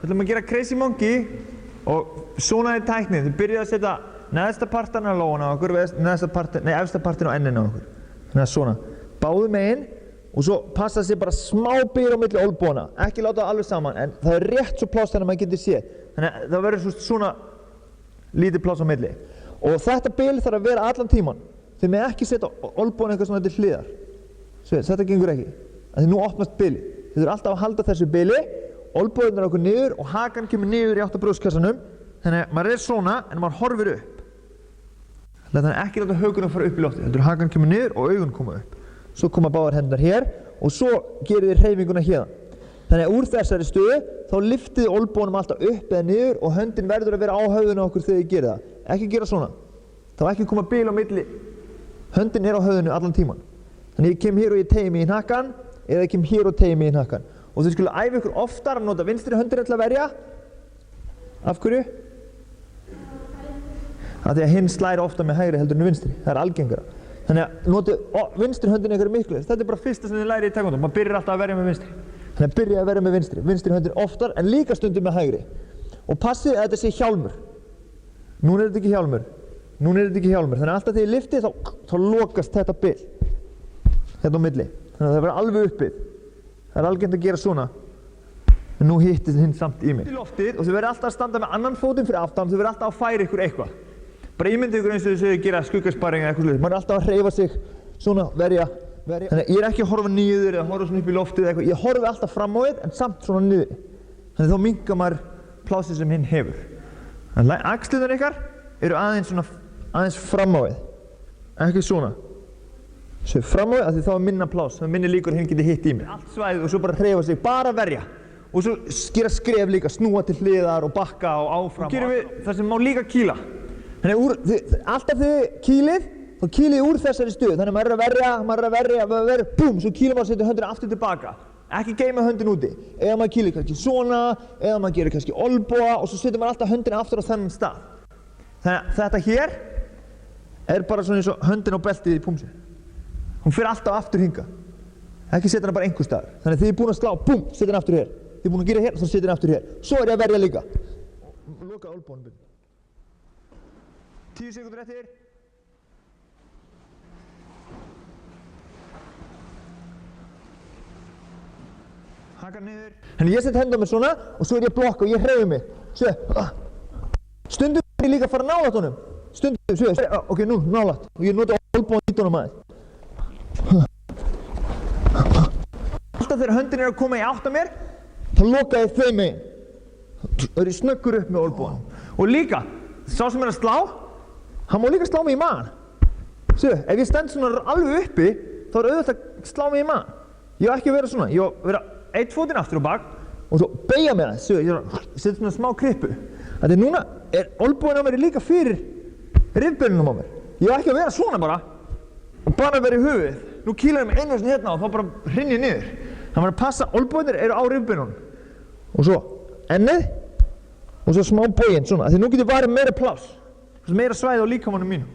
við ætlum að gera crazy monkey og svona er tæknin. Þið byrjuðu að setja neðsta partin á lófana á okkur, efsta partin á ennina á okkur. Þannig að svona, báðu megin og svo passa sér bara smá bil á milli olnbogana. Ekki láta það alveg saman, en það er rétt svo pláss þannig að maður getur séð. Þannig að það verður svona lítið pláss á milli. Og þetta bil þarf að vera allan tíman. Þið með ekki setja olnbogana eitthvað svona til hliðar. Þetta gengur ekki. Því nú opnast bilið. Þið þurfum alltaf að halda þessu bili, olnbogarnir okkur niður og hakan kemur niður í átt að brjóstkassanum. Þannig að maður er svona en maður horfir upp. Þannig að ekki láta hökunum fara upp í loftið. Þannig að hakan kemur niður og augun koma upp. Svo koma báðar hendurnar hér og svo gerir þið hreyfinguna hérna. Þannig að úr þessari stöðu þá liftið olnbogunum alltaf upp eða niður og höndin verður að vera á höfðinu okkur þegar þið gerir það. Ekki gera svona. Þá ekki koma bil á milli. Höndin er á höfðinu allan tíman. Þannig að ég kem hér og ég teygi mig í hnakkan eða ég kem hér og teygi mig í hnakkan. Og þið skulle æfa ykkur oftar að nota vinstri höndina til að verja. Af hverju? Af því að hinn slæri ofta með hægri heldur en vinstri. Það er algengara. Þannig að notið vinstri höndin ykkur miklu. Þetta er bara fyrsta sem þið lærið í taekwondo. Maður byrjar alltaf að verja með vinstri. Þannig að byrja að verja með vinstri. Vinstri höndin oftar en líka stundum með hægri. Og passið að þetta sé hjálmur. Núna er þetta ekki hjálmur. Þannig að alltaf þegar ég lyfti þá lokast þetta bil. Þetta á milli. Þannig að það verður alveg uppið. Það er algengt að gera svona. En nú hittist hinn samt í mig. Í loftið og þið verður alltaf að standa með annan fótinn fyrir aftan. Þið verður alltaf að færa ykkur eitthvað. Bara ímyndið ykkur eins og þið gera skuggasparring eða eitthvað sluðið. Maður er alltaf að hreyfa sig, svona, verja. Þannig að ég er ekki að horfa niður eða horfa svona upp í loftið eða eitthvað. Ég horfi alltaf fram á þið en samt svona niður. Þannig að þá minnkar maður plásið sem hinn hefur. Þannig að axlirnar ykkar eru aðeins fram á þið. Ekki svona. Svo fram á þið af því þá er minna pláss. Það er minni líkur að hinn geti hitt í mig. Allt svæðið og svo bara hreyfa sig, bara verja. Og svo gera skref líka, snúa til hliðar og bakka og áfram. Og gerum við það sem má líka kýla. Þannig að alltaf þegar kýlið, þá kýlið úr þessari stöðu. Þannig að maður er að verja, búm, svo kýlir maður og setur höndina aftur tilbaka. Ekki geyma höndin úti. Eða maður kýlir kannski svona, eða maður gerir kannski olnboga og svo setur maður alltaf höndina aftur á þennan stað. Þannig að þetta hér er bara svona eins og höndin á beltið í púmsi. Hún fyrir alltaf aftur hingað. Ekki setja hana bara einhver staðar. Þannig að þið er búin að slá, búm, setja hana aftur hér. Þið er búin að gera hér, þá setja hana aftur hér. Svo er ég að verja líka. Loka olnboganum. 10 sekúndur eftir. Hakan niður. Þannig ég set hendina á mér svona og svo er ég að blokka og ég hreyfi mig. Sjö. Stundum er ég líka að fara nálægt honum. Stundum, sjö. Ok, nú, nálægt. Og ég nota olnbogan í honum aðeins. Alltaf þegar höndin er að koma í átt að mér, þá loka ég þeim megin. Það er ég snöggur upp með olnbogan. Og líka, sá sem er að slá, hann má líka slá mig í magann. Sjö, ef ég stend svona alveg uppi, þá er auðvitað að slá mig í magann. Ég á ekki að vera svona, ég á að vera eitt fótinn aftur á bak og svo beygja mér aðeins. Sjö, ég setja svona smá krippu. Þannig núna er olnbogan á mér líka fyrir rifbeinunum á mér. Ég á ekki að vera svona bara og bara vera í höfuðið. Nú kýlar ég mig einu svona hérna og þá bara hrinn ég niður. Það var að passa, olnbogarnir eru á rifbeinunum. Og svo ennið og svo smá boginn svona. Því nú getur varið meira pláss. Meira svæði á líkamanum mínu.